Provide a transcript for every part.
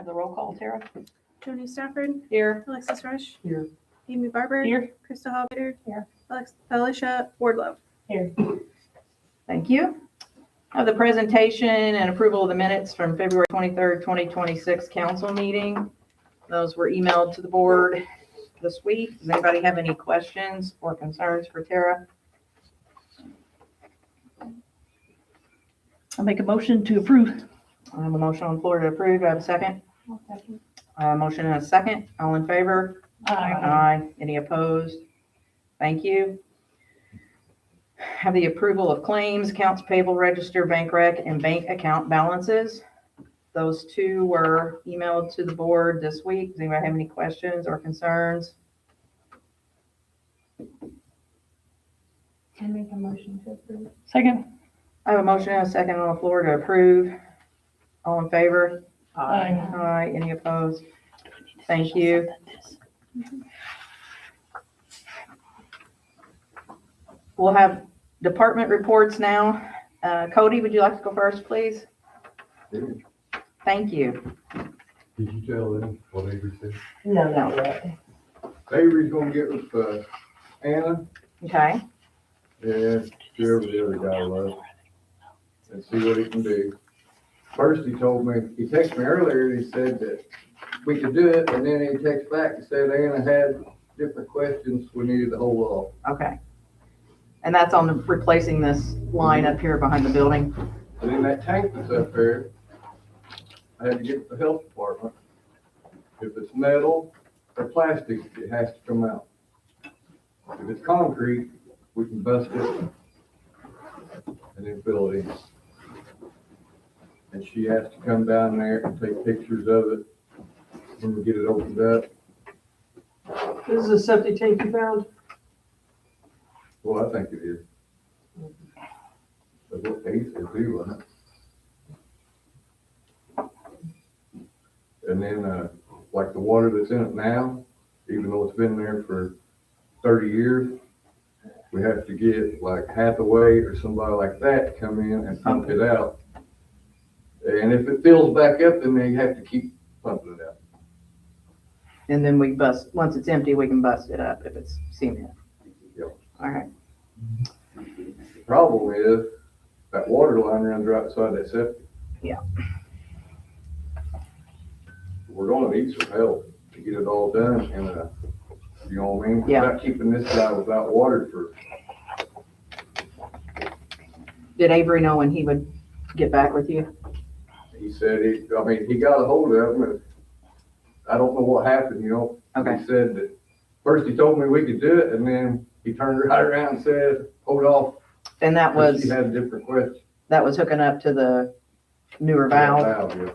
the roll call, Tara? Tony Stafford, Here. Alexis Rush, Here. Amy Barber, Here. Krista Hollander, Here. Alicia Wardlow. Here. Thank you. Have the presentation and approval of the minutes from February 23rd, 2026 council meeting. Those were emailed to the board this week. Does anybody have any questions or concerns for Tara? I'll make a motion to approve. I have a motion on the floor to approve. Do I have a second? A motion and a second. All in favor? Aye. Any opposed? Thank you. Have the approval of claims, accounts payable register, bank rec, and bank account balances. Those two were emailed to the board this week. Does anybody have any questions or concerns? I make a motion to approve. Second. I have a motion and a second on the floor to approve. All in favor? Aye. Aye. Any opposed? Thank you. We'll have department reports now. Cody, would you like to go first, please? Thank you. Did you tell them what Avery said? No, not yet. Avery's gonna get with, Anna Okay. and whoever the other guy was and see what he can do. First, he told me, he texted me earlier, he said that we could do it, and then he texted back and said Anna had different questions we needed to hold off. Okay. And that's on the replacing this line up here behind the building. And then that tank that's up there, I had to get to the health department. If it's metal or plastic, it has to come out. If it's concrete, we can bust it and then fill it in. And she has to come down there and take pictures of it when we get it opened up. This is a septic tank you found? Well, I think it is. That's what they said too, wasn't it? And then, like the water that's in it now, even though it's been there for 30 years, we have to get like Hathaway or somebody like that to come in and pump it out. And if it fills back up, then they have to keep pumping it out. And then we bust, once it's empty, we can bust it up if it's cement. Yep. All right. The problem is that water line runs right beside that septic. Yeah. We're gonna need some help to get it all done and, you know what I mean? Yeah. Without keeping this guy without water for, Did Avery know when he would get back with you? he said he got a hold of him and I don't know what happened, you know? Okay. He said that, first he told me we could do it and then he turned right around and said, hold off. And that 'cause was, She had a different question. that was hooking up to the newer valve? Yeah.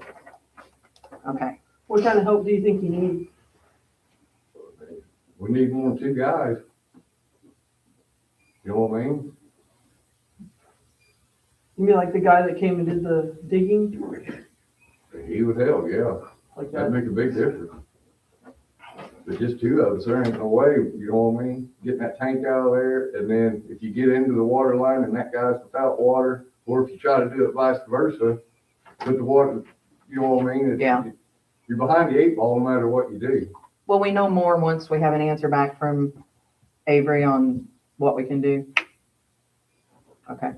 Okay. What kind of help do you think you need? We need more than two guys. You know what I mean? You mean like the guy that came and did the digging? He would help, yeah. Like That'd that? make a big difference. But just two of us, there ain't no way, you know what I mean? Getting that tank out of there, and then if you get into the water line and that guy's without water, or if you try to do it vice versa, with the water, you know what I mean? Yeah. You're behind the eight ball no matter what you do. Well, we know more once we have an answer back from Avery on what we can do. Okay.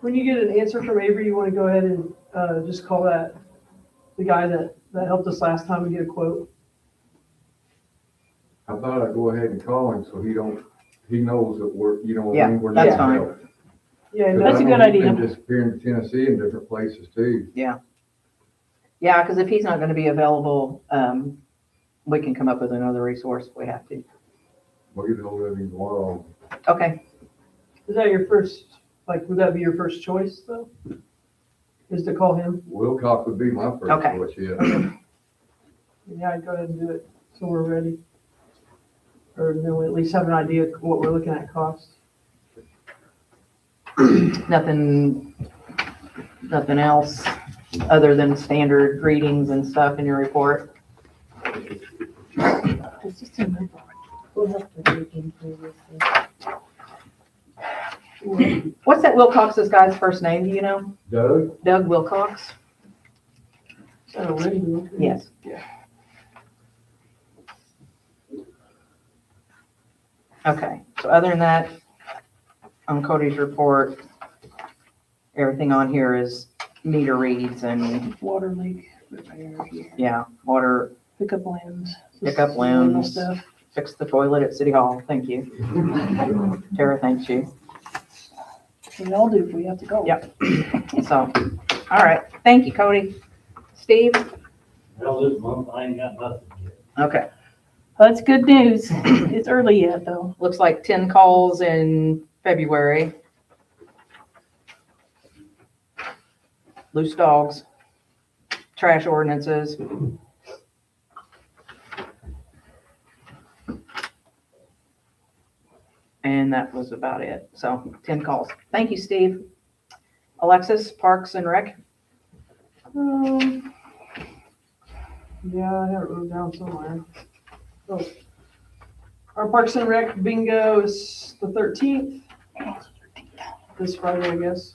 When you get an answer from Avery, you want to go ahead and just call the guy that helped us last time and get a quote? I thought I'd go ahead and call him so he knows that we're, you know what I Yeah, mean? We're that's needing fine. help. Yeah, 'Cause That's I a know good he's been idea. disappearing to Tennessee and different places too. Yeah, because if he's not going to be available, we can come up with another resource if we have to. We'll get hold of him tomorrow. Okay. is that your first, like, would that be your first choice though? Is to call him? Wilcox would be my first Okay. choice, yeah. Yeah, I'd go ahead and do it so we're ready. Or then we at least have an idea of what we're looking at cost. Nothing else other than standard greetings and stuff in your report? It's just a number. We'll have to dig in previously. What's that Wilcox's guy's first name, do you know? Doug? Doug Wilcox? that a window? Yes. Yeah. Okay, so other than that, on Cody's report, everything on here is meter reads and, Water leak repair, yeah, water, pickup limbs. Pickup Just normal limbs. Stuff. fix the toilet at City Hall. Thank you. Tara, thanks you. We all do if we have to go. Yep. So, all right, thank you, Cody. Steve? Well, this month I ain't got nothing yet. Okay, That's good news. It's early yet, though. looks like 10 calls in February. Loose dogs, trash ordinances. And that was about it. So 10 calls. Thank you, Steve. Alexis, Parks and Rec. Yeah, I have it wrote down somewhere. Oh. Our Parks and Rec bingo is the 13th. This Friday, I guess.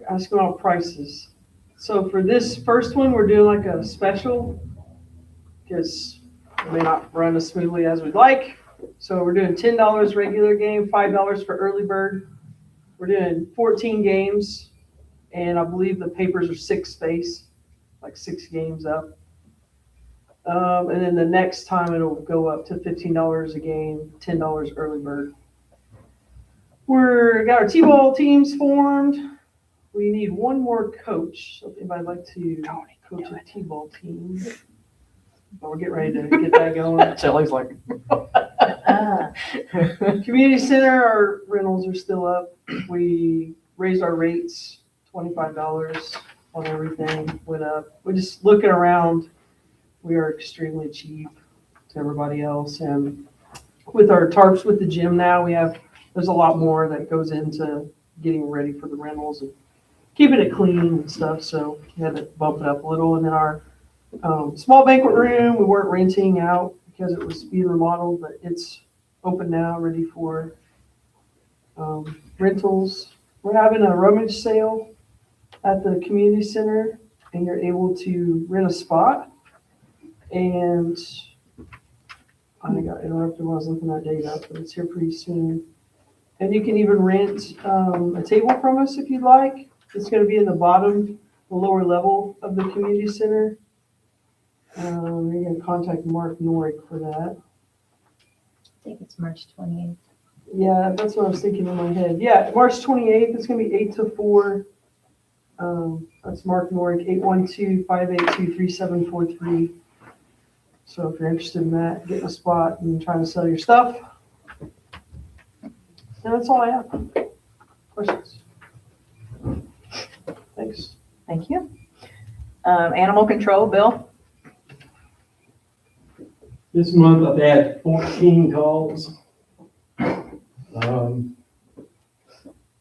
Asking about prices. So for this first one, we're doing like a special because it may not run as smoothly as we'd like. So we're doing $10 regular game, $5 for early bird. We're doing 14 games, and I believe the papers are 6 space, like 6 games up. And then the next time it'll go up to $15 a game, $10 early bird. We're got our T-ball teams formed. We need one more coach. So if anybody'd like to coach a T-ball team, but we're getting ready to get that going. Shelley's like. Community center, our rentals are still up. We raised our rates, $25 on everything, went up. We're just looking around. We are extremely cheap to everybody else. And with our tarps with the gym now, there's a lot more that goes into getting ready for the rentals and keeping it clean and stuff. So we had to bump it up a little. And then our small banquet room, we weren't renting out because it was being remodeled, but it's open now, ready for rentals. We're having a rummage sale at the community center, and you're able to rent a spot. And I got interrupted when I was looking that date up, but it's here pretty soon. And you can even rent a table from us if you'd like. It's going to be in the lower level of the community center. You're going to contact Mark Norick for that. I think it's March 28th. Yeah, that's what I was thinking in my head. Yeah, March 28th, it's going to be 8 to 4. That's Mark Norick, 812-582-3743. So if you're interested in that, getting a spot and trying to sell your stuff. And that's all I have. Questions? Thanks. Thank you. Animal control, Bill? This month I've had 14 calls.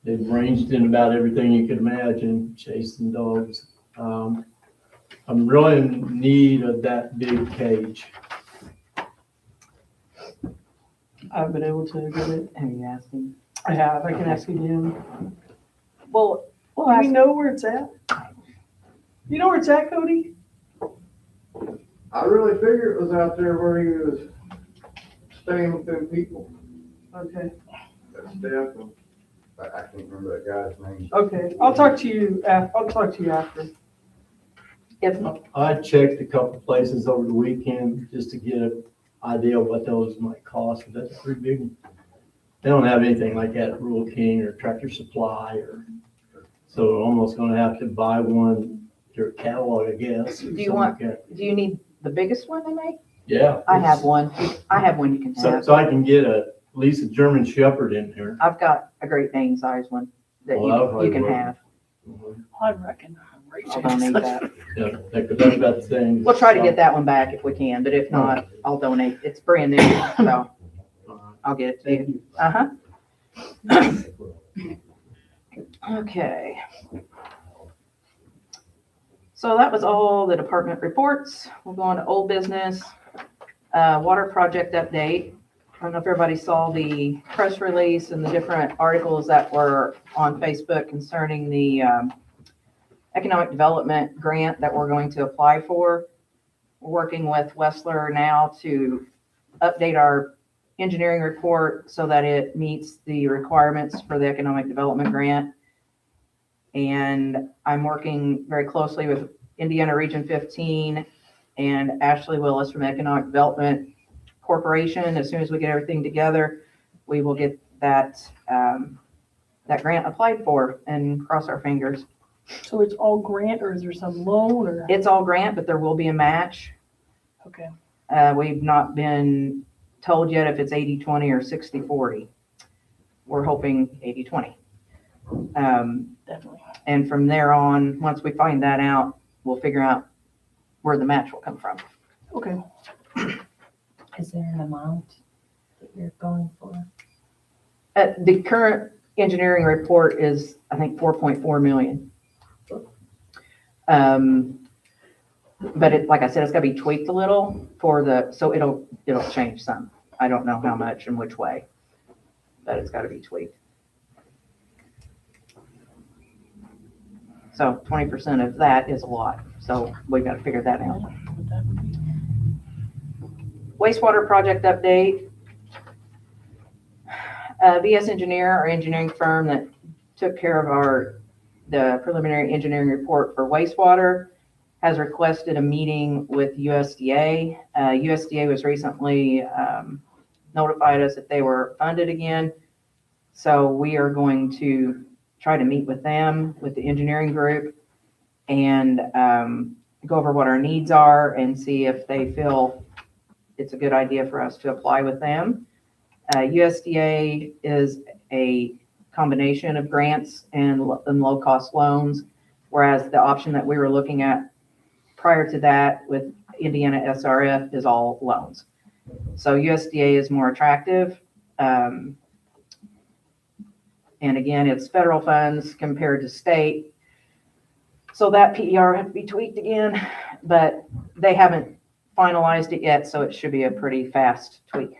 They've ranged in about everything you could imagine, chasing dogs. I'm really in need of that big cage. I've been able to get it. Have you asked him? I have. I can ask again. Well, we'll Do we ask. know where it's at? You know where it's at, Cody? I really figured it was out there where he was staying with them people. Okay. That Steph, and I can't remember that guy's name. Okay. I'll talk to you after. If, I checked a couple places over the weekend just to get an idea of what those might cost, but that's pretty big. They don't have anything like that at Rural King or Tractor Supply so we're almost gonna have to buy one through a catalog, I guess. Do you want- do you need the biggest one they make? Yeah. I have one. I have one you can So, have. so I can get at least a German Shepherd in there. I've got a Great Dane size one that Well, I'll you probably can work. have. I reckon. I'll donate that. Yeah, that's about the thing. We'll try to get that one back if we can, but if not, I'll donate. It's brand new, so I'll get it to you. Uh-huh. Okay. So that was all the department reports. We'll go on to old business. Water project update. I don't know if everybody saw the press release and the different articles that were on Facebook concerning the economic development grant that we're going to apply for. We're working with Westler now to update our engineering report so that it meets the requirements for the economic development grant. And I'm working very closely with Indiana Region 15 and Ashley Willis from Economic Development Corporation. As soon as we get everything together, we will get that, that grant applied for and cross our fingers. So it's all grant or is there some loan or? It's all grant, but there will be a match. Okay, We've not been told yet if it's 80-20 or 60-40. We're hoping 80-20. definitely. And from there on, once we find that out, we'll figure out where the match will come from. Okay, Is there an amount that you're going for? The current engineering report is, I think, 4.4 million. But it, like I said, it's got to be tweaked a little for the, so it'll change some. I don't know how much and which way, but it's got to be tweaked. So 20% of that is a lot. So we've got to figure that I out. don't know what that would be. Wastewater project update. VS Engineer, our engineering firm that took care of the preliminary engineering report for wastewater, has requested a meeting with USDA. USDA was recently notified us that they were funded again. So we are going to try to meet with them, with the engineering group, and go over what our needs are and see if they feel it's a good idea for us to apply with them. USDA is a combination of grants and low-cost loans, whereas the option that we were looking at prior to that with Indiana SRF is all loans. So USDA is more attractive. And again, it's federal funds compared to state. So that PER had to be tweaked again, but they haven't finalized it yet, so it should be a pretty fast tweak.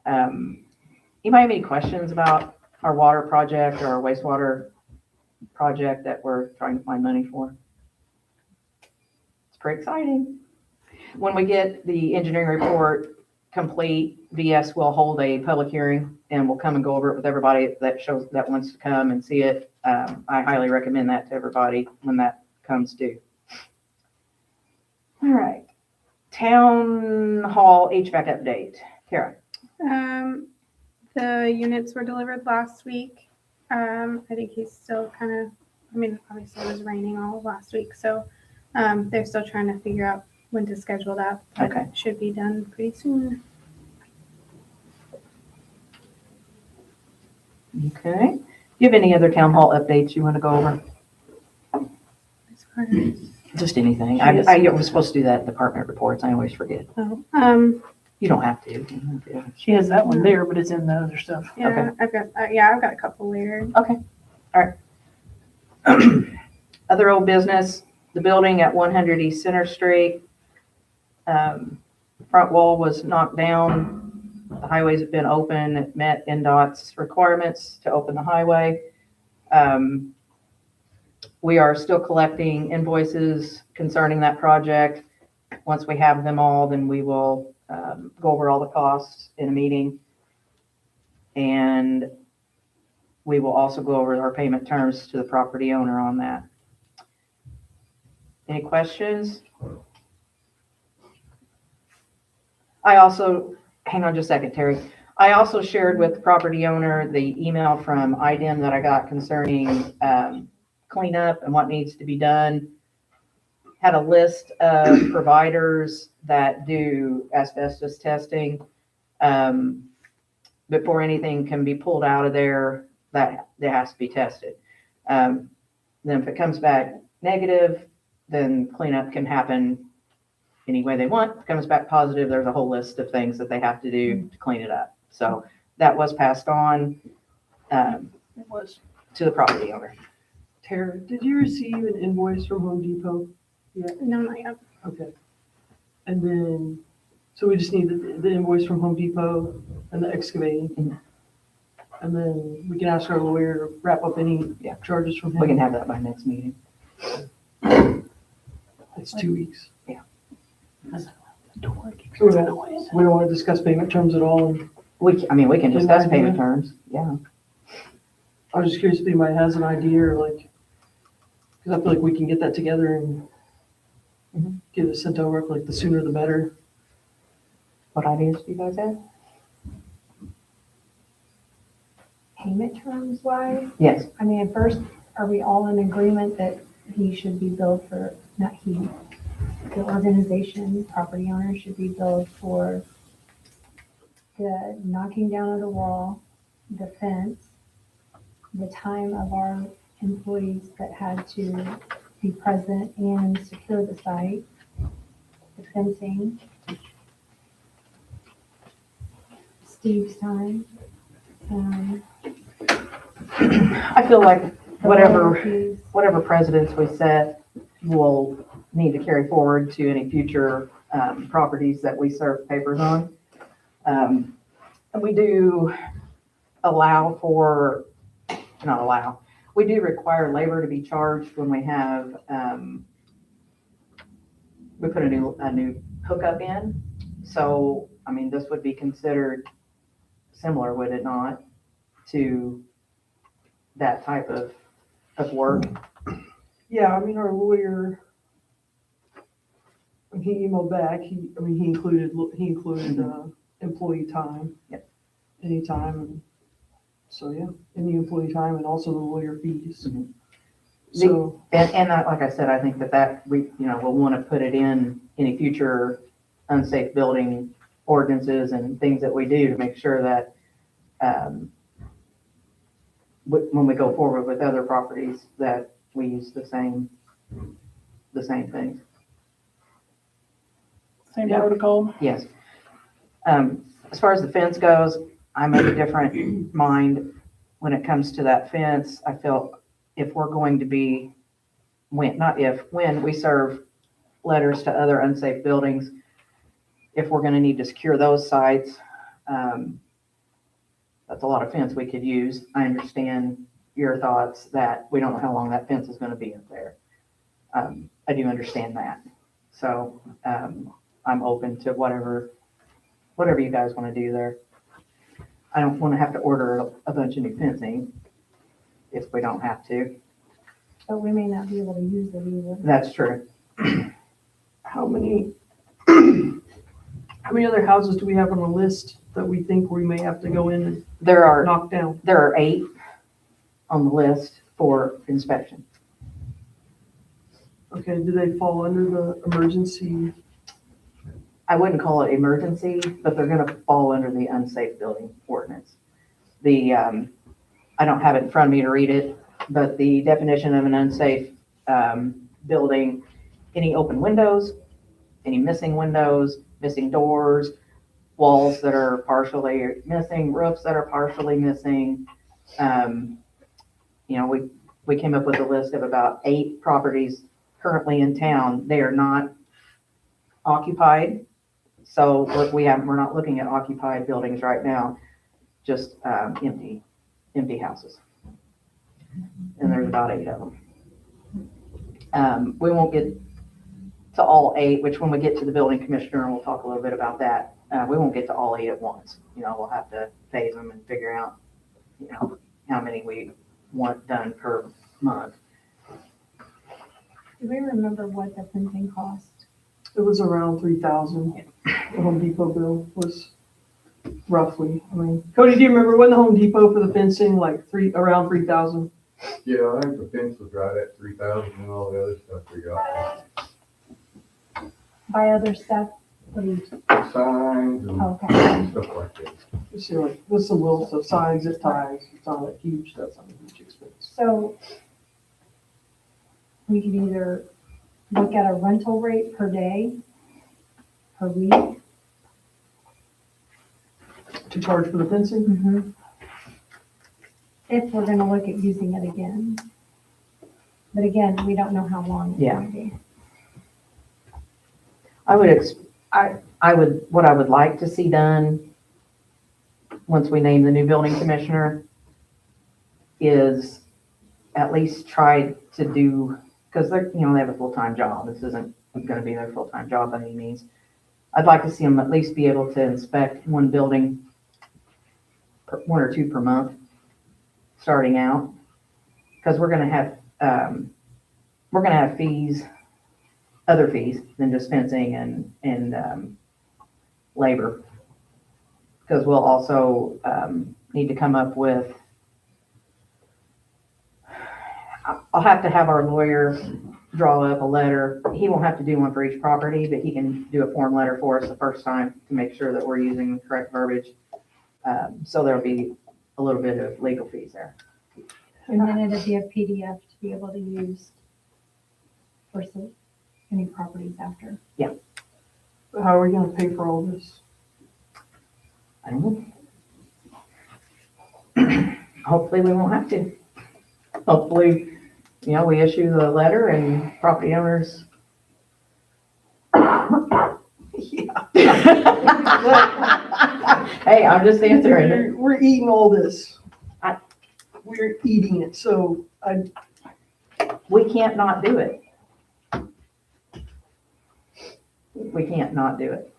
You might have any questions about our water project or our wastewater project that we're trying to find money for? It's pretty exciting. When we get the engineering report complete, VS will hold a public hearing and we'll come and go over it with everybody that wants to come and see it. I highly recommend that to everybody when that comes due. All right. Town Hall HVAC update. Kara. The units were delivered last week. I think he's still kind of, I mean, obviously it was raining all of last week, so they're still trying to figure out when to schedule that. But Okay. it should be done pretty soon. Okay. Do you have any other town hall updates you want to go over? As far as, Just anything. I was supposed to do that in department reports. I always forget. oh, You don't have to. You don't have to. She has that one there, but it's in the other stuff. yeah, Okay. I've got a couple later. Okay. All right. Other old business, the building at 100 East Center Street. Front wall was knocked down. The highways have been open. It met NDOT's requirements to open the highway. We are still collecting invoices concerning that project. Once we have them all, then we will go over all the costs in a meeting. And we will also go over our payment terms to the property owner on that. Any questions? Hang on just a second, Terry. I also shared with the property owner the email from IDEM that I got concerning cleanup and what needs to be done. Had a list of providers that do asbestos testing. Before anything can be pulled out of there, that has to be tested. Then if it comes back negative, then cleanup can happen any way they want. If it comes back positive, there's a whole list of things that they have to do to clean it up. So that was passed on It was. to the property owner. Tara, did you receive an invoice from Home Depot? No, not yet. Okay. And then, so we just need the invoice from Home Depot and the excavating. And then we can ask our lawyer to wrap up any Yeah. charges from We can him. have that by next meeting. It's 2 weeks. Yeah. So we don't want to discuss payment terms at all. And We can Good discuss idea. payment terms, yeah. I was just curious if anybody has an idea or like, because I feel like we can get that together and Mhm. get it sent over, like the sooner the better. What ideas do you guys have? Payment terms wise, Yes, I mean, at first, are we all in agreement that he should be billed for, not he, the organization, property owner should be billed for the knocking down of the wall, the fence, the time of our employees that had to be present and secure the site, the fencing, Steve's time, I feel like the whatever, lawyer fees. whatever precedents we set will need to carry forward to any future properties that we serve papers on. And we do allow for, not allow, we do require labor to be charged when we have, we put a new hookup in. So, I mean, this would be considered similar, would it not, to that type of work? Yeah, I mean, our lawyer, when he emailed back, he included employee time. Yep. Anytime, and so, yeah, any employee time and also the lawyer fees. Mhm. So, And like I said, I think that we, we'll want to put it in any future unsafe building ordinances and things that we do to make sure that, when we go forward with other properties, that we use the same things. Same Yeah. protocol. Yes. As far as the fence goes, I'm of a different mind when it comes to that fence. I feel if we're going to be, when we serve letters to other unsafe buildings, if we're going to need to secure those sites, that's a lot of fence we could use. I understand your thoughts that we don't know how long that fence is going to be up there. I do understand that. So I'm open to whatever you guys want to do there. I don't want to have to order a bunch of new fencing if we don't have to. But we may not be able to use it either. That's true. how many other houses do we have on the list that we think we may have to go in and There are knock down? 8 on the list for inspection. Okay, do they fall under the emergency? I wouldn't call it emergency, but they're going to fall under the unsafe building ordinance. I don't have it in front of me to read it, but the definition of an unsafe building, any open windows, any missing windows, missing doors, walls that are partially missing, roofs that are partially missing. We came up with a list of about 8 properties currently in town. They are not occupied. So we're not looking at occupied buildings right now, just empty houses. And there's about 8 of them. We won't get to all 8, which when we get to the building commissioner, we'll talk a little bit about that. We won't get to all 8 at once. We'll have to phase them and figure out, how many we want done per month. Do we remember what the fencing cost? It was around 3,000. The Home Depot bill was roughly, Cody, do you remember when the Home Depot for the fencing, around 3,000? Yeah, I think the fence was right at 3,000 and all the other stuff we got. By other stuff? What do you- Signs and Okay. stuff like that. You see, there's some little stuff, signs, zip ties, it's not that huge, that's not a huge expense. So we could either look at a rental rate per day, per week. To charge for the fencing? If we're gonna look at using it again. But again, we don't know how long it's Yeah. gonna be. What I would like to see done, once we name the new building commissioner, is at least try to do, because they're, you know, they have a full-time job. This isn't going to be their full-time job by any means. I'd like to see them at least be able to inspect one building, one or two per month, starting out. Because we're going to have fees, other fees than just fencing and labor. Because we'll also need to come up with, I'll have to have our lawyer draw up a letter. He won't have to do one for each property, but he can do a form letter for us the first time to make sure that we're using the correct verbiage. So there'll be a little bit of legal fees there. And then it'd be a PDF to be able to use for any properties after. How are we gonna pay for all this? I don't know. Hopefully we won't have to. Hopefully, you know, we issue the letter and property owners. Hey, I'm just answering it. We're eating all this. I- We're eating it, so We can't not do it. We can't not do it.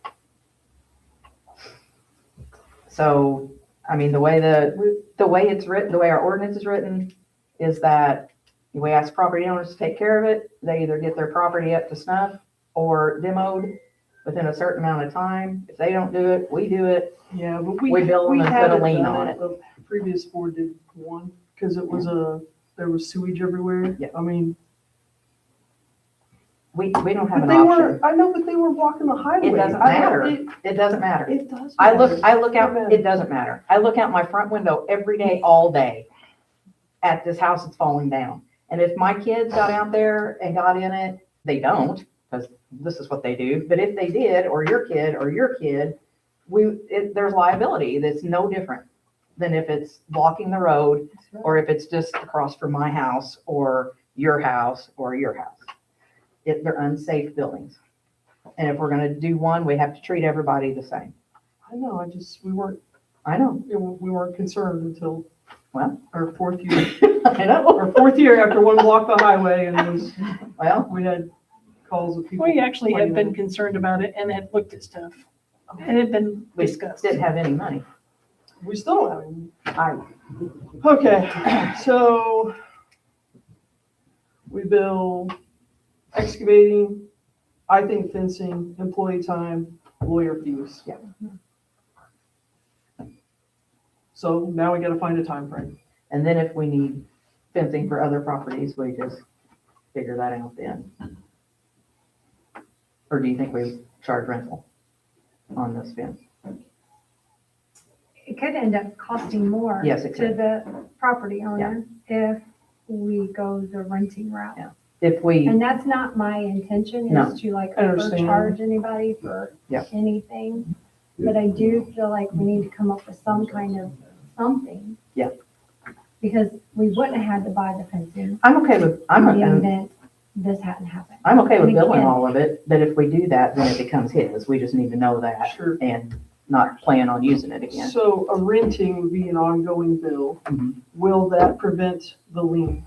So, I mean, the way it's written, the way our ordinance is written is that we ask property owners to take care of it. They either get their property up to snuff or demoed within a certain amount of time. If they don't do it, we do it. yeah, but We bill them and put a haven't lien done on it. The previous board did one, because it was there was sewage everywhere. Yeah. I mean, We don't have but an they option. were, I know, but they were blocking the highway. It doesn't I don't- matter. It It doesn't matter. it does. I matter. look out, Amen. it doesn't matter. I look out my front window every day, all day at this house that's falling down. And if my kids got out there and got in it, they don't, because this is what they do. But if they did, or your kid, there's liability that's no different than if it's blocking the road or if it's just across from my house or your house or your house. They're unsafe buildings. And if we're gonna do one, we have to treat everybody the same. I know, we weren't, I know, we weren't concerned until, Well. our fourth year. I know. Our fourth year after one blocked the highway and Well, we had calls of people. We actually have complaining. been concerned about it and had looked at stuff. And it had been we discussed. didn't have any money. We still don't have any. I, Okay, so we bill excavating, I think fencing, employee time, lawyer fees. Yeah. So now we gotta find a time frame. and then if we need fencing for other properties, we just figure that out then. Or do you think we charge rental on this fence? It could end up costing more Yes, it to could. the property owner if we go the renting route. Yeah. If we, And that's not my intention, No. is to like I understand. overcharge anybody for Yeah. anything. But I do feel like we need to come up with some kind of something. Yeah. Because we wouldn't have had to buy the fencing I'm okay with, in the event this hadn't happened. I'm okay with And billing again- all of it, but if we do that, then it becomes his. We just need to know that Sure. and not plan on using it again. So a renting would be an ongoing bill. Mhm. Will that prevent the lien?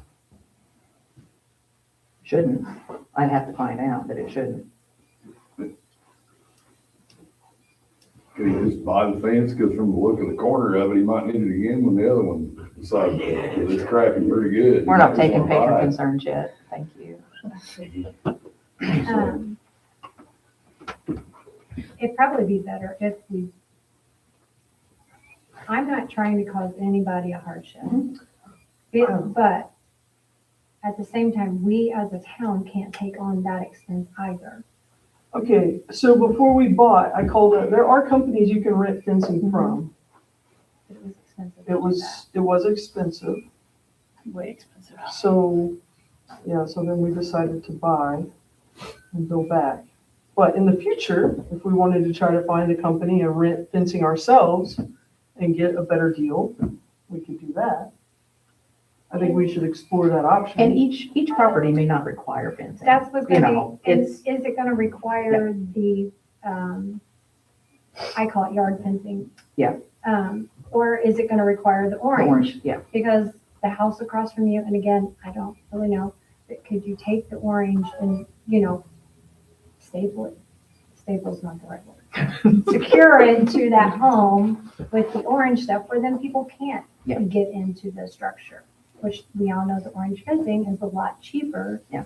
Shouldn't. I'd have to find out, but it shouldn't. Could he just buy the fence, because from the look of the corner of it, he might need it again when the other one decides it's cracking pretty good. We're not taking Buy patron it. concerns yet. Thank you. It'd probably be better if I'm not trying to cause anybody a hardship. But at the same time, we as a town can't take on that expense either. Okay, so before we bought, I called it, there are companies you can rent fencing from. It was expensive. to It do was expensive. Way expensive. So, yeah, so then we decided to buy and go back. But in the future, if we wanted to try to find a company and rent fencing ourselves and get a better deal, we could do that. I think we should explore that And option. each property may not require fencing. That's what's You gonna know, be, it's, is it gonna require the, I call it yard fencing? Yeah. Or is it gonna require the the orange? orange, yeah. Because the house across from you, and again, I don't really know, but could you take the orange and, staple it? Staple's not the right word. Secure it to that home with the orange stuff where then people can't Yeah. get into the structure, which we all know the orange fencing is a lot cheaper. Yeah.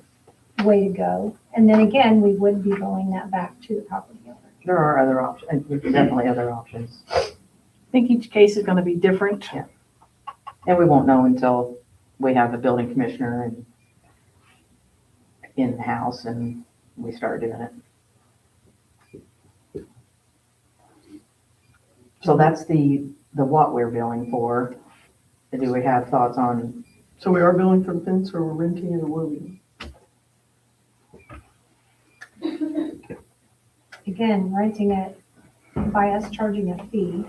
Way to go. And then again, we would be rolling that back to the property owner. There are other options, definitely other options. I think each case is gonna be different. And we won't know until we have the building commissioner and in-house and we start doing it. So that's the what we're billing for. Do we have thoughts on, So we are billing for the fence or we're renting it or what are we? Again, renting it by us charging a fee,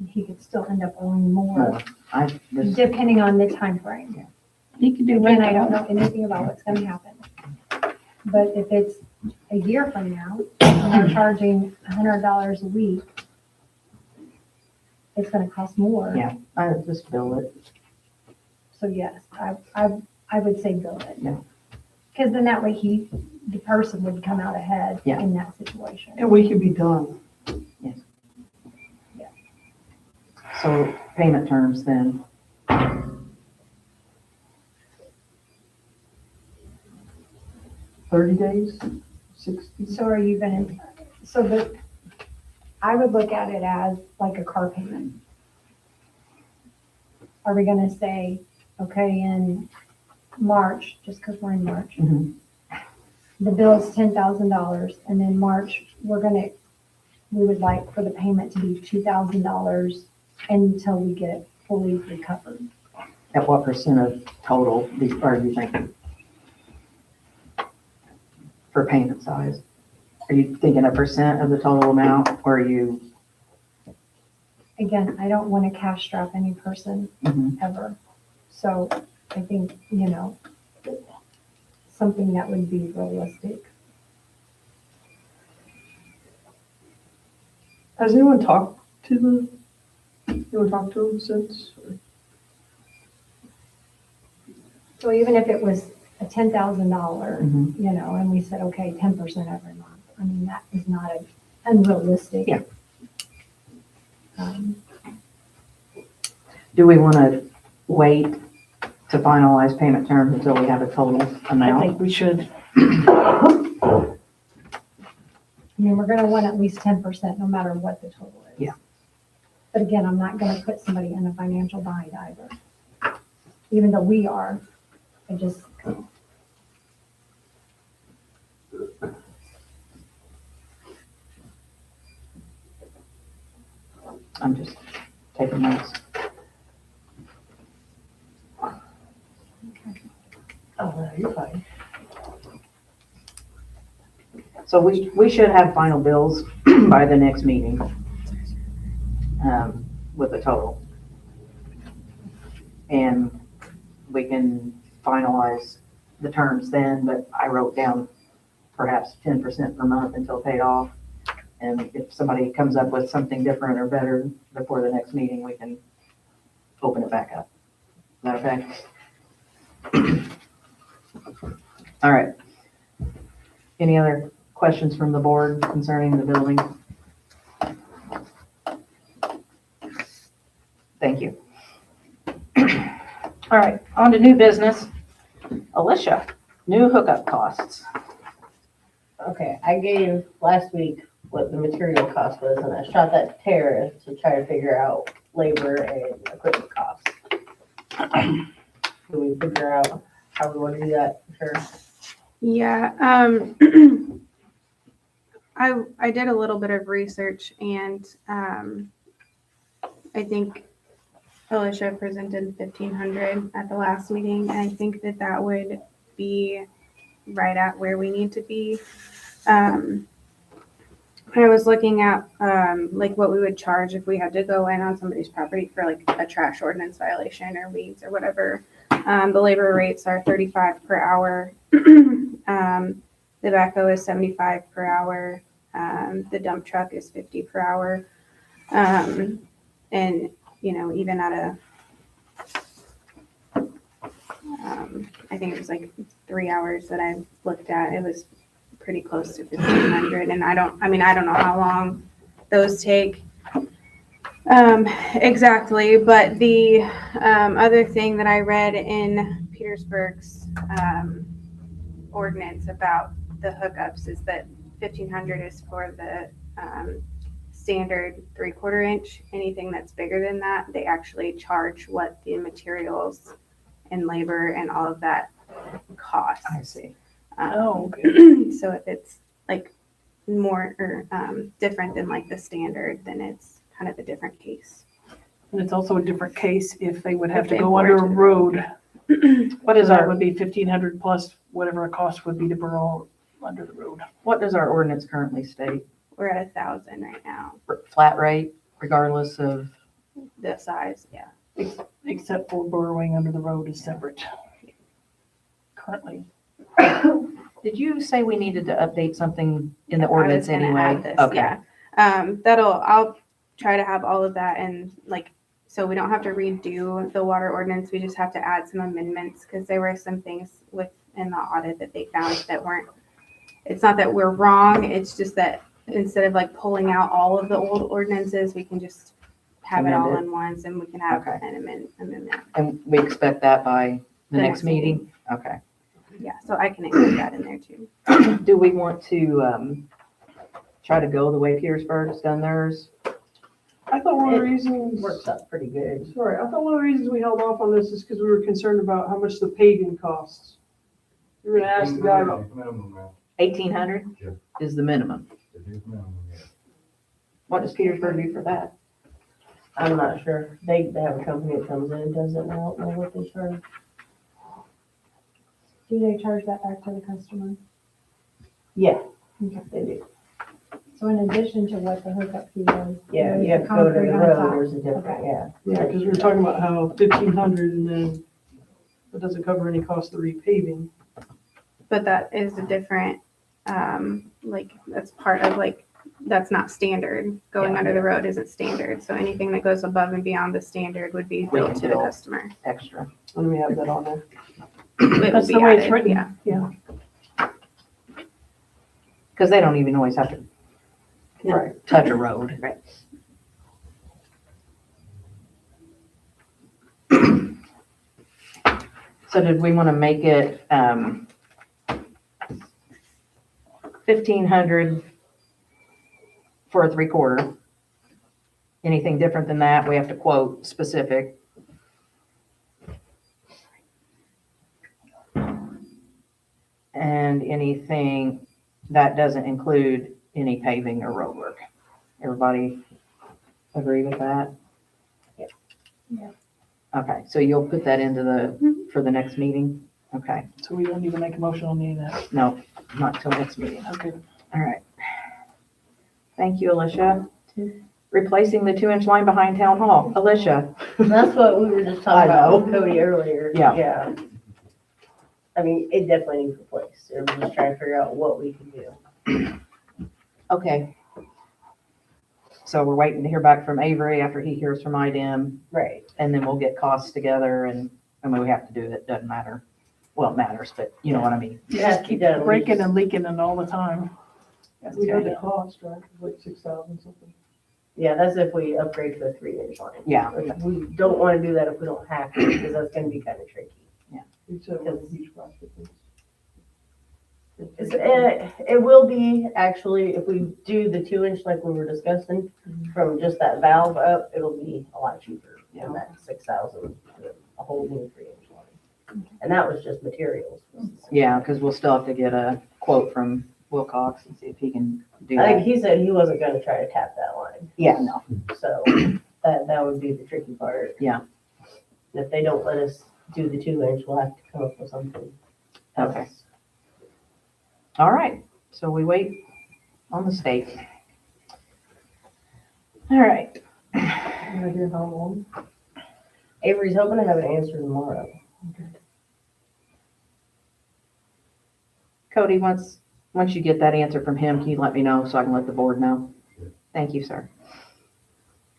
he could still end up owing more, this, depending on the time frame. You could do Again, I rental. don't know anything about what's gonna happen. But if it's a year from now, and they're charging $100 a week, it's gonna cost more. Yeah. I just bill it. So yes, I would say bill it. Yeah. Because then that way the person would come out ahead Yeah. in that situation. And we can be done. So payment terms then, 30 days, 60? So are you gonna, I would look at it as like a car payment. Are we gonna say, okay, in March, just because we're in March, Mhm. the bill is $10,000, and then March, we would like for the payment to be $2,000 until we get it fully recovered. At what percent of total are you thinking? For payment size? Are you thinking a percent of the total amount or are you? Again, I don't want to cash strap any person Mhm. ever. So I think, something that would be realistic. Has anyone talked to them since? So even if it was a $10,000, Mhm. and we said, okay, 10% every month, I mean, that is not unrealistic. Yeah. Um, Do we want to wait to finalize payment terms until we have a total I amount? think we should. I mean, we're gonna want at least 10% no matter what the total is. Yeah. But again, I'm not gonna put somebody in a financial bind either. Even though we are, I just, I'm just taking notes. Oh, no, you're fine. So we should have final bills by the next meeting with the total. And we can finalize the terms then, but I wrote down perhaps 10% per month until paid off. And if somebody comes up with something different or better before the next meeting, we can open it back up. Is that okay? All right. Any other questions from the board concerning the building? Thank you. All right, on to new business. Alicia, new hookup costs. Okay, I gave last week what the material cost was, and I shot that to Tara to try to figure out labor and equipment costs. Can we figure out how we want to do that? Sure. Yeah, I did a little bit of research and I think Alicia presented 1,500 at the last meeting, and I think that would be right at where we need to be. I was looking at like what we would charge if we had to go in on somebody's property for like a trash ordinance violation or weeds or whatever. The labor rates are $35 per hour. The backhoe is $75 per hour. The dump truck is $50 per hour. And even at I think it was like 3 hours that I looked at. It was pretty close to 1,500, and I don't know how long those take exactly. But the other thing that I read in Petersburg's ordinance about the hookups is that 1,500 is for the standard 3/4 inch. Anything that's bigger than that, they actually charge what the materials and labor and all of that costs. I see. Oh, So if it's like more or different than like the standard, then it's kind of a different case. and it's also a different case if they would have If to they go bore under a to the road. What is That our, would be 1,500 plus whatever a cost would be to burn under the road. what does our ordinance currently state? We're at 1,000 right now. Flat rate regardless of, The size, yeah. Except for burrowing under the road is separate. Currently. did you say we needed to update something in the I was ordinance gonna anyway? add this, Okay. yeah. I'll try to have all of that and like, so we don't have to redo the water ordinance. We just have to add some amendments because there were some things within the audit that they found that weren't, it's not that we're wrong. It's just that instead of like pulling out all of the old ordinances, we can just have it all Amend it. in once and we can have Okay. an amendment. And we expect that by the The next next meeting? Okay. Yeah, so I can include that in there too. Do we want to try to go the way Petersburg's done theirs? I thought one of the It reasons, Works out pretty good. sorry, I thought one of the reasons we held off on this is because we were concerned about how much the paving costs. We were gonna ask the guy about, 1,800 Yeah. is the minimum. What does Petersburg do for that? I'm not sure. They have a company that comes in and does it, and I don't know what they charge. Do they charge that back to the customer? Yeah, Okay. they do. So in addition to what the hookup fee was. Yeah, there's you have the to go to concrete the on road, top. there's a different, Okay. yeah. yeah, because we were talking about how 1,500 and then it doesn't cover any cost of repaving. But that is a different, like, that's part of like, that's not standard. Going Yeah. under the road isn't standard. So anything that goes above and beyond the standard would be We billed can to the bill. customer. Extra. Let me have that on there. It will That's be the way it's added, written. yeah. Yeah. Because they don't even always have to Right. touch a road. Right. So did we want to make it 1,500 for a 3/4? Anything different than that, we have to quote specific. And anything that doesn't include any paving or road work. Everybody agree with that? Yep. Yeah. Okay, so you'll put that into the, for the next meeting? Okay, So we don't need to make a motion on any of that. no, not till next meeting. Okay. All right. Thank you, Alicia. Replacing the 2-inch line behind Town Hall. Alicia, That's what we were just I talking about know. with Cody earlier. Yeah. Yeah. I mean, it definitely needs replaced. We're just trying to figure out what we can do. okay. So we're waiting to hear back from Avery after he hears from IDEM, Right. and then we'll get costs together and, I mean, we have to do it, doesn't matter. Well, it matters, but you know what I mean. You have to keep that at Breaking least. and leaking and all the time. We had the cost, right, like 6,000 something. Yeah, that's if we upgrade to a 3-inch line. Yeah. We don't want to do that if we don't have to, because that's gonna be kind of tricky. You said it was a huge project. It will be, actually, if we do the 2-inch like we were discussing, from just that valve up, it'll be a lot cheaper than that 6,000, a whole new 3-inch line. And that was just materials. Yeah, because we'll still have to get a quote from Wilcox and see if he can do I think that. he said he wasn't gonna try to tap that line, Yeah, no, so that would be the tricky part. Yeah. And if they don't let us do the 2-inch, we'll have to come up with something. Okay. else. all right, so we wait on the state. All right, Any idea how long? Avery's hoping to have an answer tomorrow. Cody, once you get that answer from him, can you let me know so I can let the board know? Thank you, sir.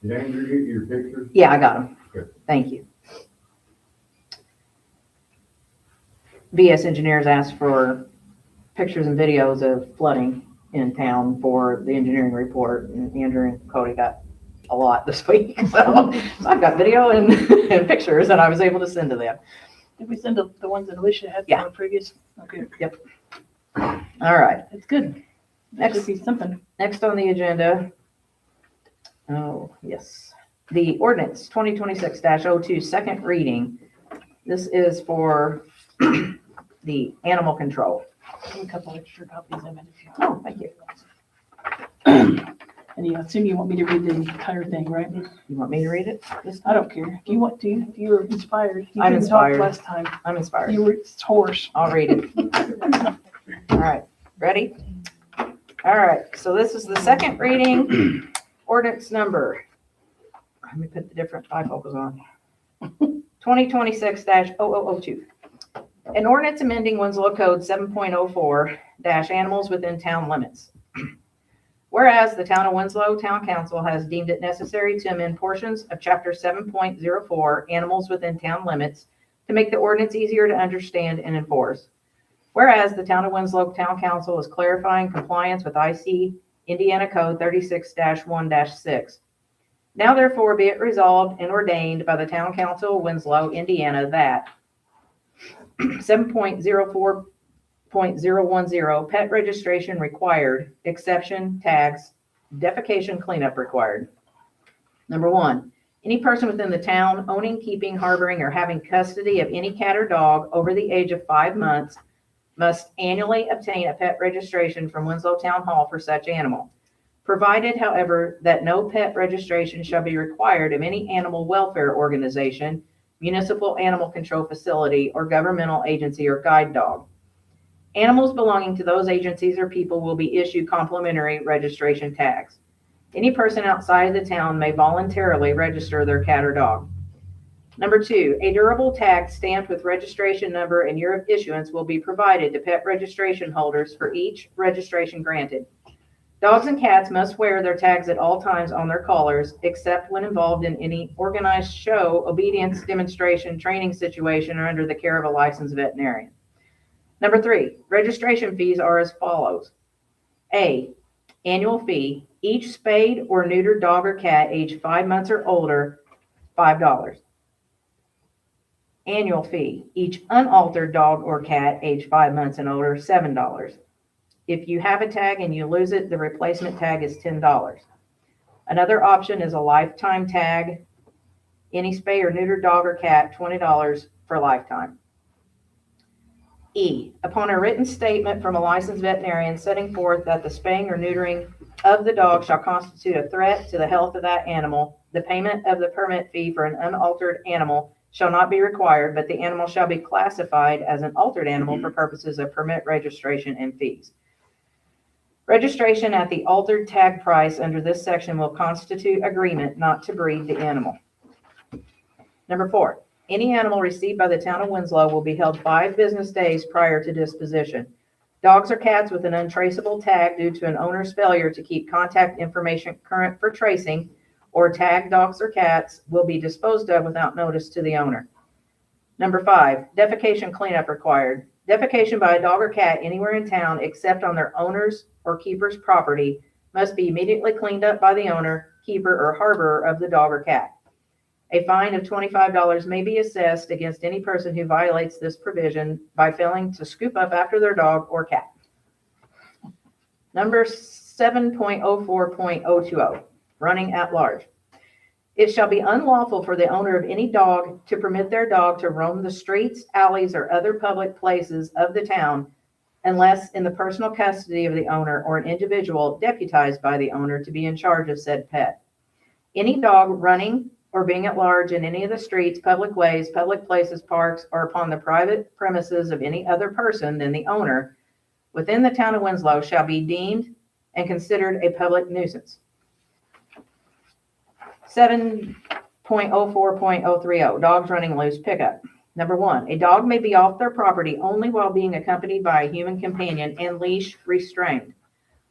Did Andrew get your pictures? Yeah, I got him. Good. Thank you. VS Engineers asked for pictures and videos of flooding in town for the engineering report, and Andrew and Cody got a lot this week. So I've got video and, and pictures that I was able to send to them. Did we send the ones that Alicia had Yeah. from the previous? Okay, All right, that's good. That next, should be something. next on the agenda. Oh, yes. The ordinance 2026-02, second reading. This is for the animal control. A couple extra copies of it if you. Oh, thank you. And you assume you want me to read the entire thing, right? You want me to read it this I time? don't care. If you want to, if you were inspired. You I'm didn't talk inspired. Last time. I'm inspired. You were hoarse. I'll read it. All right, ready? All right, so this is the second reading, ordinance number. Let me put the different bifocals on. 2026-0002. An ordinance amending Winslow Code 7.04 animals within town limits. Whereas the town of Winslow Town Council has deemed it necessary to amend portions of chapter 7.04 animals within town limits to make the ordinance easier to understand and enforce. Whereas the town of Winslow Town Council is clarifying compliance with IC Indiana Code 36-1-6. Now therefore be it resolved and ordained by the Town Council of Winslow, Indiana, that 7.04.010 pet registration required, exception, tags, defecation cleanup required. Number one, any person within the town owning, keeping, harboring, or having custody of any cat or dog over the age of 5 months must annually obtain a pet registration from Winslow Town Hall for such animal. Provided, however, that no pet registration shall be required of any animal welfare organization, municipal animal control facility, or governmental agency or guide dog. Animals belonging to those agencies or people will be issued complimentary registration tags. Any person outside of the town may voluntarily register their cat or dog. Number two, a durable tag stamped with registration number and year of issuance will be provided to pet registration holders for each registration granted. Dogs and cats must wear their tags at all times on their collars, except when involved in any organized show, obedience, demonstration, training situation, or under the care of a licensed veterinarian. Number three, registration fees are as follows. A, annual fee, each spayed or neutered dog or cat aged 5 months or older, $5. Annual fee, each unaltered dog or cat aged 5 months and older, $7. If you have a tag and you lose it, the replacement tag is $10. Another option is a lifetime tag. Any spay or neutered dog or cat, $20 for lifetime. E, upon a written statement from a licensed veterinarian setting forth that the spaying or neutering of the dog shall constitute a threat to the health of that animal, the payment of the permit fee for an unaltered animal shall not be required, but the animal shall be classified as an altered animal for purposes of permit registration and fees. Registration at the altered tag price under this section will constitute agreement not to breed the animal. Number four, any animal received by the town of Winslow will be held 5 business days prior to disposition. Dogs or cats with an untraceable tag due to an owner's failure to keep contact information current for tracing, or tagged dogs or cats will be disposed of without notice to the owner. Number 5, defecation cleanup required. Defecation by a dog or cat anywhere in town except on their owner's or keeper's property must be immediately cleaned up by the owner, keeper, or harborer of the dog or cat. A fine of $25 may be assessed against any person who violates this provision by failing to scoop up after their dog or cat. Number 7.04.020, running at large. It shall be unlawful for the owner of any dog to permit their dog to roam the streets, alleys, or other public places of the town unless in the personal custody of the owner or an individual deputized by the owner to be in charge of said pet. Any dog running or being at large in any of the streets, public ways, public places, parks, or upon the private premises of any other person than the owner within the town of Winslow shall be deemed and considered a public nuisance. 7.04.030, dogs running loose pickup. Number 1, a dog may be off their property only while being accompanied by a human companion and leash restrained.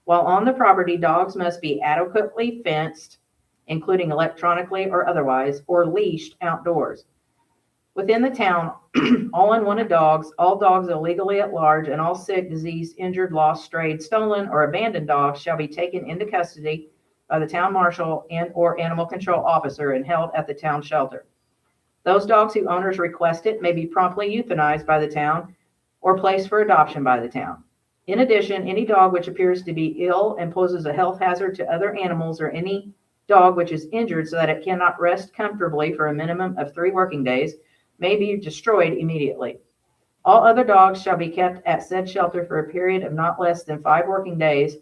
While on the property, dogs must be adequately fenced, including electronically or otherwise, or leashed outdoors. Within the town, all unwanted dogs, all dogs illegally at large, and all sick, diseased, injured, lost, strayed, stolen, or abandoned dogs shall be taken into custody by the town marshal and/or animal control officer and held at the town shelter. Those dogs whose owners request it may be promptly euthanized by the town or placed for adoption by the town. In addition, any dog which appears to be ill and poses a health hazard to other animals, or any dog which is injured so that it cannot rest comfortably for a minimum of 3 working days, may be destroyed immediately. All other dogs shall be kept at said shelter for a period of not less than 5 working days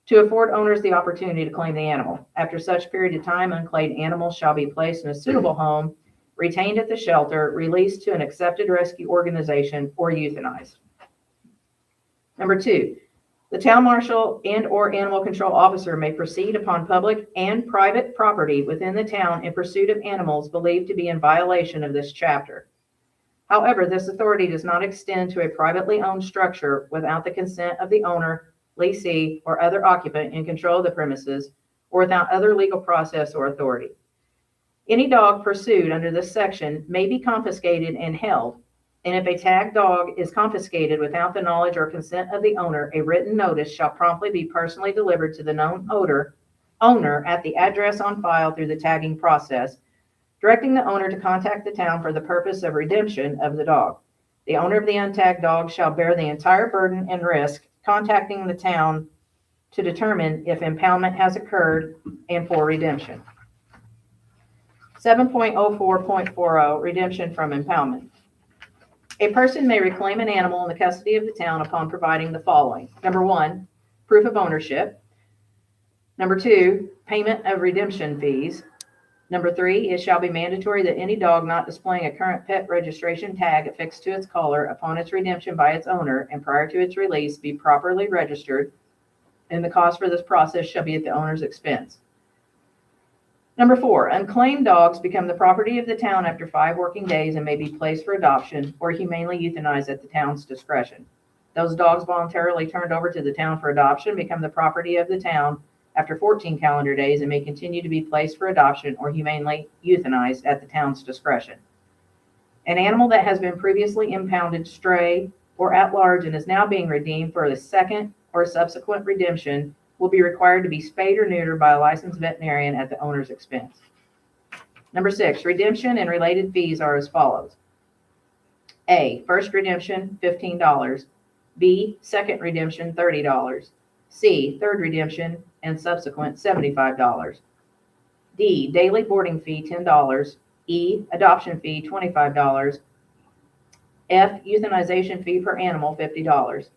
to afford owners the opportunity to claim the animal. After such period of time, unclaimed animals shall be placed in a suitable home, retained at the shelter, released to an accepted rescue organization, or euthanized. Number 2, the town marshal and/or animal control officer may proceed upon public and private property within the town in pursuit of animals believed to be in violation of this chapter. However, this authority does not extend to a privately owned structure without the consent of the owner, lessee, or other occupant in control of the premises, or without other legal process or authority. Any dog pursued under this section may be confiscated and held, and if a tagged dog is confiscated without the knowledge or consent of the owner, a written notice shall promptly be personally delivered to the known owner at the address on file through the tagging process, directing the owner to contact the town for the purpose of redemption of the dog. The owner of the untagged dog shall bear the entire burden and risk, contacting the town to determine if impoundment has occurred and for redemption. 7.04.40 Redemption from impoundment. A person may reclaim an animal in the custody of the town upon providing the following. Number 1, proof of ownership. Number 2, payment of redemption fees. Number 3, it shall be mandatory that any dog not displaying a current pet registration tag affixed to its collar upon its redemption by its owner and prior to its release be properly registered, and the cost for this process shall be at the owner's expense. Number 4, unclaimed dogs become the property of the town after 5 working days and may be placed for adoption or humanely euthanized at the town's discretion. Those dogs voluntarily turned over to the town for adoption become the property of the town after 14 calendar days and may continue to be placed for adoption or humanely euthanized at the town's discretion. An animal that has been previously impounded, stray, or at large and is now being redeemed for the second or subsequent redemption will be required to be spayed or neutered by a licensed veterinarian at the owner's expense. Number 6, redemption and related fees are as follows. A, first redemption, $15. B, second redemption, $30. C, third redemption and subsequent, $75. D, daily boarding fee, $10. E, adoption fee, $25. F, euthanization fee per animal, $50.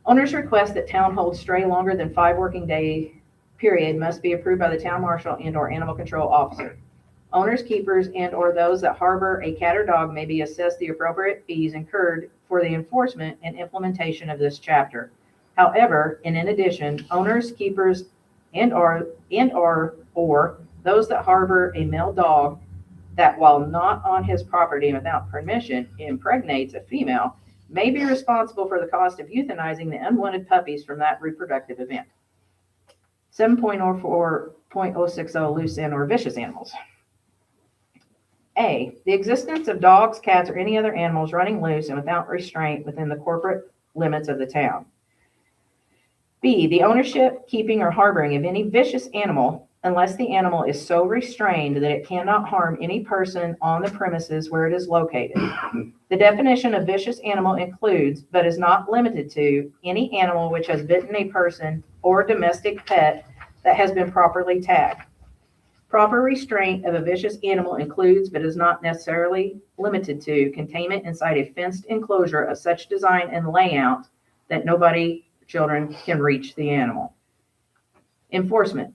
Owners request that town hold stray longer than 5 working day period must be approved by the town marshal and/or animal control officer. Owners, keepers, and/or those that harbor a cat or dog may be assessed the appropriate fees incurred for the enforcement and implementation of this chapter. However, and in addition, owners, keepers, and/or those that harbor a male dog that, while not on his property and without permission, impregnates a female, may be responsible for the cost of euthanizing the unwanted puppies from that reproductive event. 7.04.060 Loose and or vicious animals. A, the existence of dogs, cats, or any other animals running loose and without restraint within the corporate limits of the town. B, the ownership, keeping, or harboring of any vicious animal unless the animal is so restrained that it cannot harm any person on the premises where it is located. The definition of vicious animal includes, but is not limited to, any animal which has bitten a person or domestic pet that has been properly tagged. Proper restraint of a vicious animal includes, but is not necessarily limited to, containment inside a fenced enclosure of such design and layout that nobody, children, can reach the animal. Enforcement.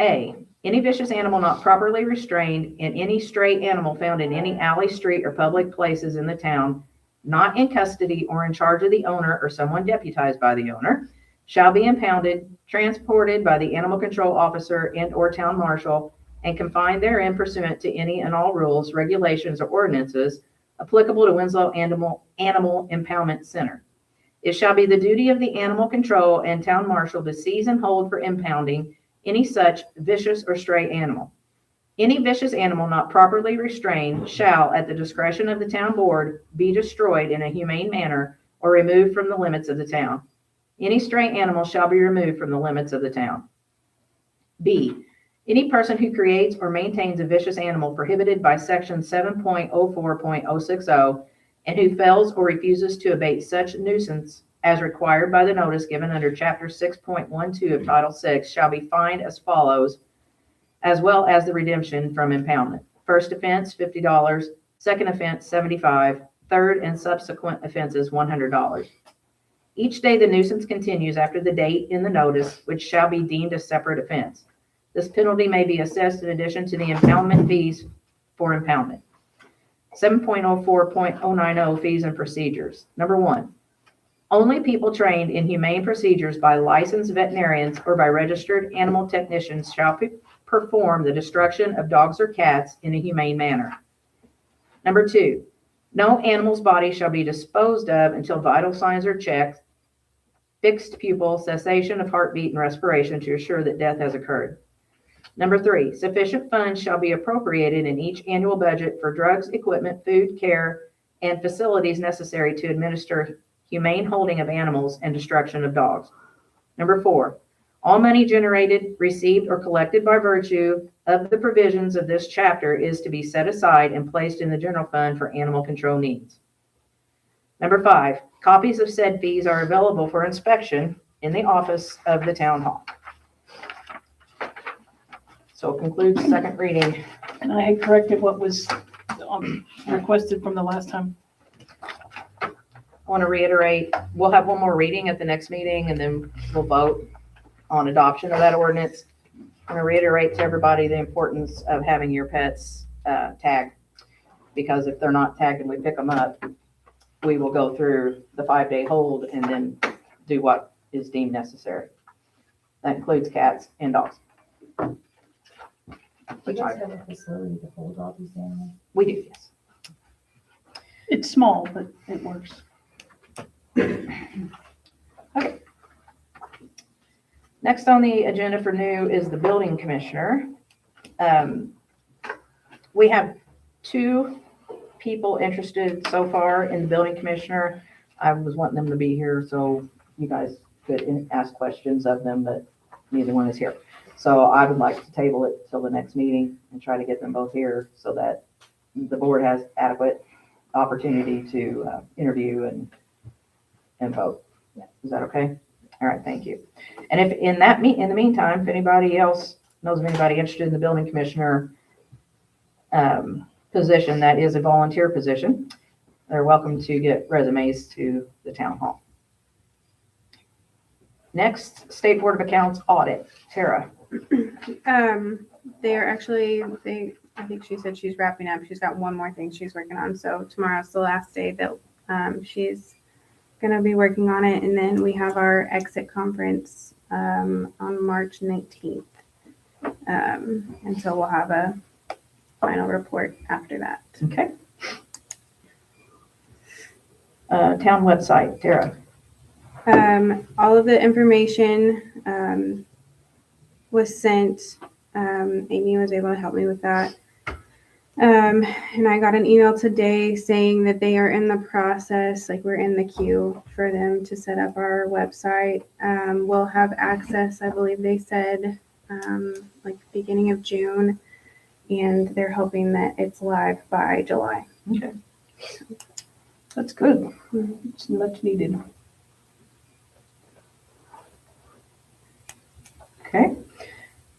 A, any vicious animal not properly restrained and any stray animal found in any alley, street, or public places in the town, not in custody or in charge of the owner or someone deputized by the owner, shall be impounded, transported by the animal control officer and/or town marshal, and confined therein pursuant to any and all rules, regulations, or ordinances applicable to Winslow Animal Impoundment Center. It shall be the duty of the animal control and town marshal to seize and hold for impounding any such vicious or stray animal. Any vicious animal not properly restrained shall, at the discretion of the town board, be destroyed in a humane manner or removed from the limits of the town. Any stray animal shall be removed from the limits of the town. B, any person who creates or maintains a vicious animal prohibited by section 7.04.060 and who fails or refuses to abate such nuisance as required by the notice given under chapter 6.12 of title 6 shall be fined as follows, as well as the redemption from impoundment. First offense, $50. Second offense, $75. Third and subsequent offenses, $100. Each day the nuisance continues after the date in the notice, which shall be deemed a separate offense. This penalty may be assessed in addition to the impoundment fees for impoundment. 7.04.090 fees and procedures. Number 1, only people trained in humane procedures by licensed veterinarians or by registered animal technicians shall perform the destruction of dogs or cats in a humane manner. Number 2, no animal's body shall be disposed of until vital signs are checked, fixed pupil, cessation of heartbeat and respiration to assure that death has occurred. Number 3, sufficient funds shall be appropriated in each annual budget for drugs, equipment, food, care, and facilities necessary to administer humane holding of animals and destruction of dogs. Number 4, all money generated, received, or collected by virtue of the provisions of this chapter is to be set aside and placed in the general fund for animal control needs. Number 5, copies of said fees are available for inspection in the office of the town hall. So it concludes second reading. And I had corrected what was requested from the last time. I want to reiterate, we'll have one more reading at the next meeting and then we'll vote on adoption of that ordinance. I want to reiterate to everybody the importance of having your pets tagged, because if they're not tagged and we pick them up, we will go through the 5-day hold and then do what is deemed necessary. That includes cats and dogs. Do you guys have a facility to hold all these animals? We do, yes. It's small, but it works. Okay. Next on the agenda for new is the building commissioner. We have 2 people interested so far in the building commissioner. I was wanting them to be here so you guys could ask questions of them, but neither one is here. So I would like to table it till the next meeting and try to get them both here so that the board has adequate opportunity to interview and vote. Is that okay? All right, thank you. And if in the meantime, if anybody else knows of anybody interested in the building commissioner position, that is a volunteer position, they're welcome to get resumes to the town hall. Next, State Board of Accounts audit. Tara. They're actually, I think she said she's wrapping up. She's got one more thing she's working on. So tomorrow's the last day that she's going to be working on it. And then we have our exit conference on March 19th. And so we'll have a final report after that. Okay. Town website. Tara. All of the information was sent. Amy was able to help me with that. And I got an email today saying that they are in the process, like we're in the queue for them to set up our website. We'll have access, I believe they said, like beginning of June, and they're hoping that it's live by July. Okay. That's good. It's much needed. Okay.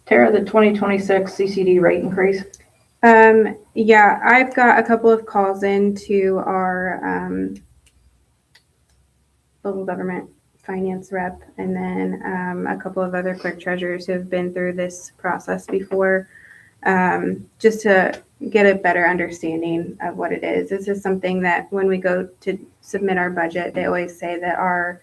Tara, the 2026 CCD rate increase. Yeah, I've got a couple of calls into our local government finance rep, and then a couple of other clerk treasurers who have been through this process before, just to get a better understanding of what it is. This is something that when we go to submit our budget, they always say that our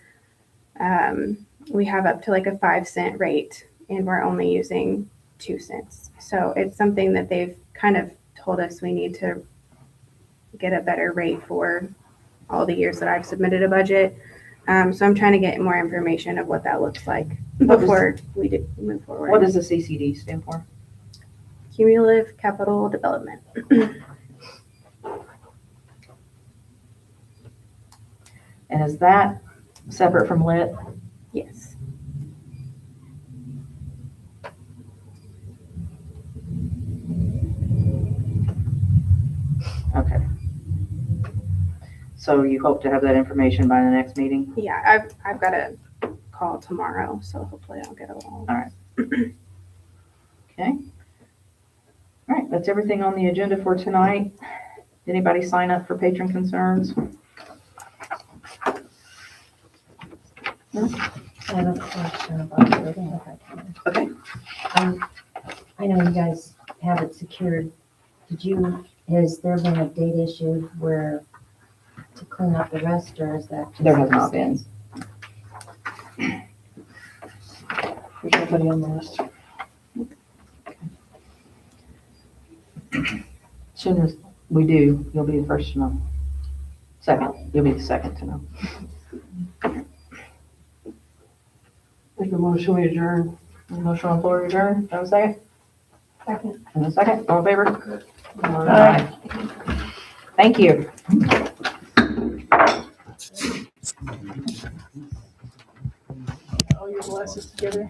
we have up to like a 5-cent rate, and we're only using 2 cents. So it's something that they've kind of told us we need to get a better rate for all the years that I've submitted a budget. So I'm trying to get more information of what that looks like before we move forward. What does the CCD stand for? cumulative capital development. And is that separate from lit? Yes. Okay. So you hope to have that information by the next meeting? Yeah, I've got a call tomorrow, so hopefully I'll get along. Okay. All right, that's everything on the agenda for tonight. Did anybody sign up for patron concerns? I have a question about the building, if I can. Okay. I know you guys have it secured. Has there been a date issued where to clean up the rest, or is that? just- There has not been. There's nobody on the list. As soon as we do, you'll be the first to know. Second, you'll be the second to know. Make a motion, we adjourn. Motion on the floor to adjourn. Have a second? Second. And a second. All in favor? Aye. Thank you. All your glasses together.